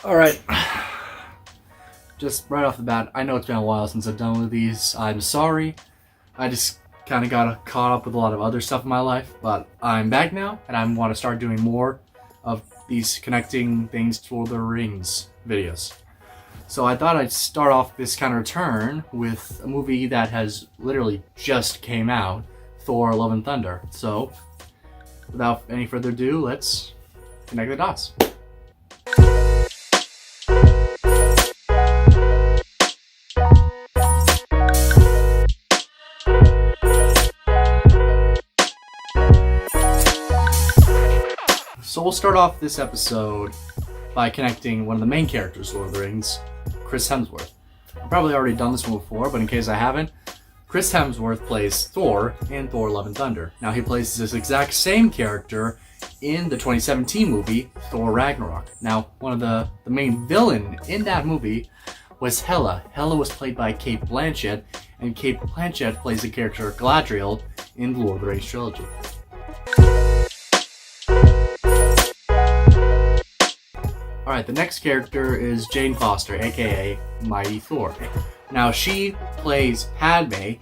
Alright, just right off the bat, I know it's been a while since I've done one of these. I'm sorry. I just kind of got caught up with a lot of other stuff in my life, but I'm back now, and I want to start doing more of these connecting things to Lord of the Rings videos. So I thought I'd start off this kind of return with a movie that has literally just came out, Thor: Love and Thunder. So, without any further ado, let's connect the dots. So we'll start off this episode by connecting one of the main characters of Lord of the Rings, Chris Hemsworth. I've probably already done this one before, but in case I haven't, Chris Hemsworth plays Thor in Thor: Love and Thunder. Now he plays this exact same character in the 2017 movie, Thor: Ragnarok. Now, one of the main villain in that movie was Hela. Hela was played by Cate Blanchett, and Cate Blanchett plays the character Galadriel in the Lord of the Rings trilogy. Alright, the next character is Jane Foster, aka Mighty Thor. Now, she plays Padme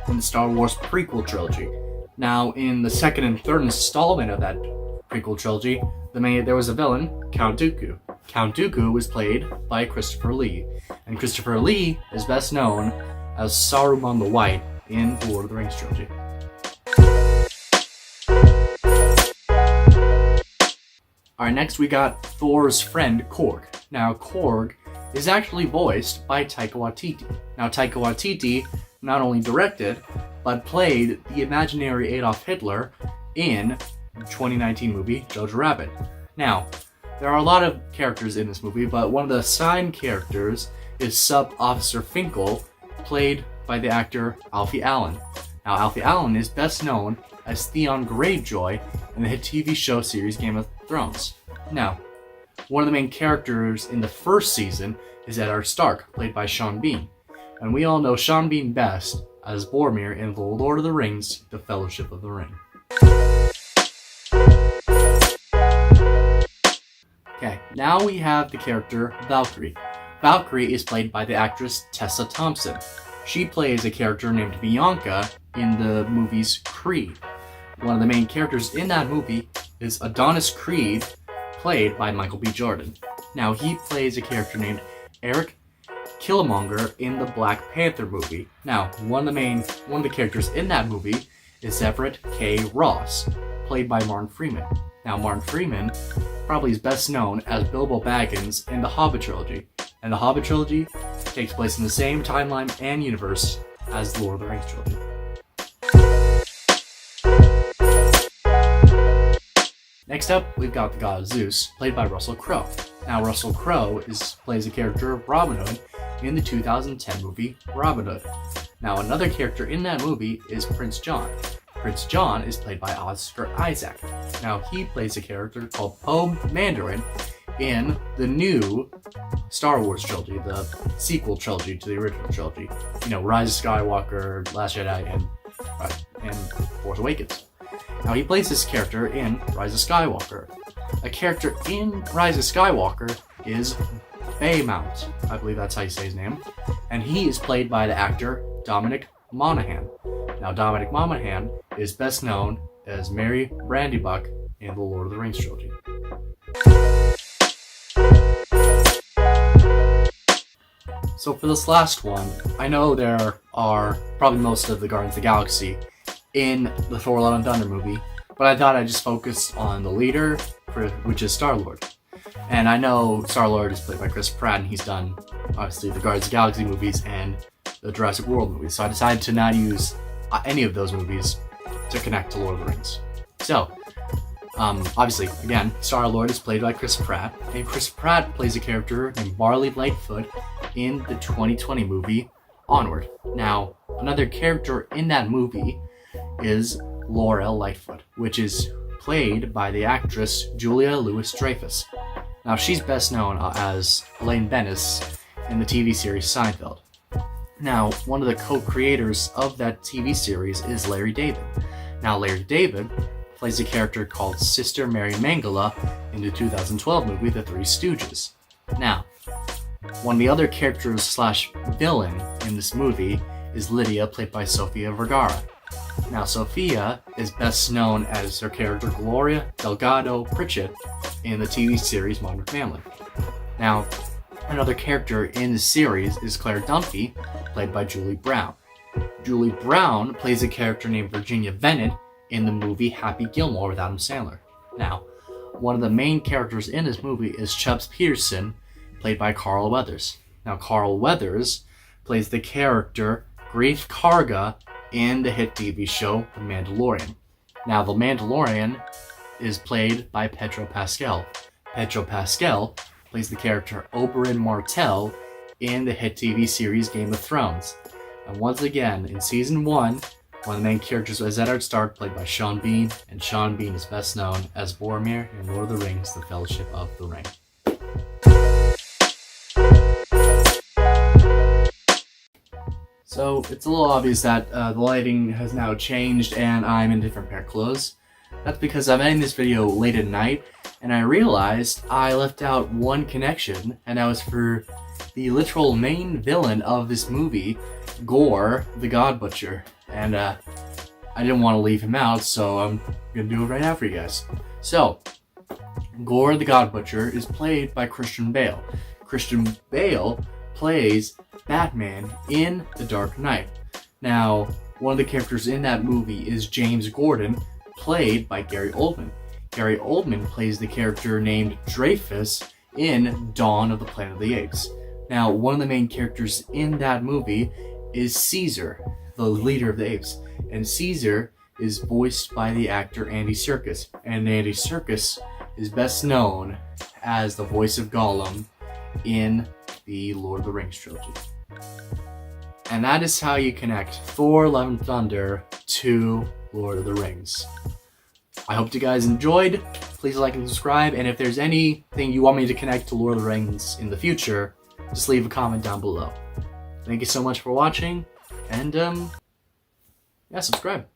in the Star Wars prequel trilogy. Now, in the second and third installment of that prequel trilogy, there was a villain, Count Dooku. Count Dooku was played by Christopher Lee, and Christopher Lee is best known as Saruman the White in the Lord of the Rings trilogy. Alright, next we got Thor's friend, Korg. Now, Korg is actually voiced by Taika Waititi. Now, Taika Waititi not only directed, but played the imaginary Adolf Hitler in the 2019 movie, Jojo Rabbit. Now, there are a lot of characters in this movie, but one of the side characters is Sub Officer Finkel, played by the actor Alfie Allen. Now, Alfie Allen is best known as Theon Greyjoy in the hit TV show series Game of Thrones. Now, one of the main characters in the first season is Eddard Stark, played by Sean Bean. And we all know Sean Bean best as Boromir in The Lord of the Rings, The Fellowship of the Ring. Okay, now we have the character Valkyrie. Valkyrie is played by the actress Tessa Thompson. She plays a character named Bianca in the movies Creed. One of the main characters in that movie is Adonis Creed, played by Michael B. Jordan. Now, he plays a character named Eric Killmonger in the Black Panther movie. Now, one of the characters in that movie is Everett K. Ross, played by Martin Freeman. Now, Martin Freeman probably is best known as Bilbo Baggins in the Hobbit trilogy. And the Hobbit trilogy takes place in the same timeline and universe as the Lord of the Rings trilogy. Next up, we've got the god Zeus, played by Russell Crowe. Now, Russell Crowe plays a character of Robin Hood in the 2010 movie Robin Hood. Now, another character in that movie is Prince John. Prince John is played by Oscar Isaac. Now, he plays a character called Poe Mandarin in the new Star Wars trilogy, the sequel trilogy to the original trilogy. You know, Rise of Skywalker, Last Jedi, and Force Awakens. Now, he plays this character in Rise of Skywalker. A character in Rise of Skywalker is Baymount. I believe that's how you say his name. And he is played by the actor Dominic Monaghan. Now, Dominic Monaghan is best known as Merry Brandybuck in the Lord of the Rings trilogy. So for this last one, I know there are probably most of the Guardians of the Galaxy in the Thor: Love and Thunder movie, but I thought I'd just focus on the leader, which is Star-Lord. And I know Star-Lord is played by Chris Pratt, and he's done, obviously, the Guardians of the Galaxy movies and the Jurassic World movies, so I decided to not use any of those movies to connect to Lord of the Rings. So, obviously, again, Star-Lord is played by Chris Pratt, and Chris Pratt plays a character named Barley Lightfoot in the 2020 movie Onward. Now, another character in that movie is Laurel Lightfoot, which is played by the actress Julia Louis-Dreyfus. Now, she's best known as Elaine Bennis in the TV series Seinfeld. Now, one of the co-creators of that TV series is Larry David. Now, Larry David plays a character called Sister Mary Mangala in the 2012 movie The Three Stooges. Now, one of the other characters slash villain in this movie is Lydia, played by Sofia Vergara. Now, Sofia is best known as her character Gloria Delgado Pritchett in the TV series Modern Family. Now, another character in the series is Claire Dunphy, played by Julie Brown. Julie Brown plays a character named Virginia Bennett in the movie Happy Gilmore with Adam Sandler. Now, one of the main characters in this movie is Chubbs Peterson, played by Carl Weathers. Now, Carl Weathers plays the character Greef Karga in the hit TV show The Mandalorian. Now, The Mandalorian is played by Pedro Pascal. Pedro Pascal plays the character Oberyn Martell in the hit TV series Game of Thrones. And once again, in Season 1, one of the main characters was Eddard Stark, played by Sean Bean, and Sean Bean is best known as Boromir in Lord of the Rings, The Fellowship of the Ring. So, it's a little obvious that the lighting has now changed and I'm in a different pair of clothes. That's because I'm editing this video late at night, and I realized I left out one connection, and that was for the literal main villain of this movie, Gorr, the God Butcher. And I didn't want to leave him out, so I'm gonna do it right now for you guys. So, Gorr the God Butcher is played by Christian Bale. Christian Bale plays Batman in The Dark Knight. Now, one of the characters in that movie is James Gordon, played by Gary Oldman. Gary Oldman plays the character named Dreyfus in Dawn of the Planet of the Apes. Now, one of the main characters in that movie is Caesar, the leader of the apes. And Caesar is voiced by the actor Andy Serkis. And Andy Serkis is best known as the voice of Gollum in the Lord of the Rings trilogy. And that is how you connect Thor: Love and Thunder to Lord of the Rings. I hope you guys enjoyed. Please like and subscribe. And if there's anything you want me to connect to Lord of the Rings in the future, just leave a comment down below. Thank you so much for watching. And, yeah, subscribe.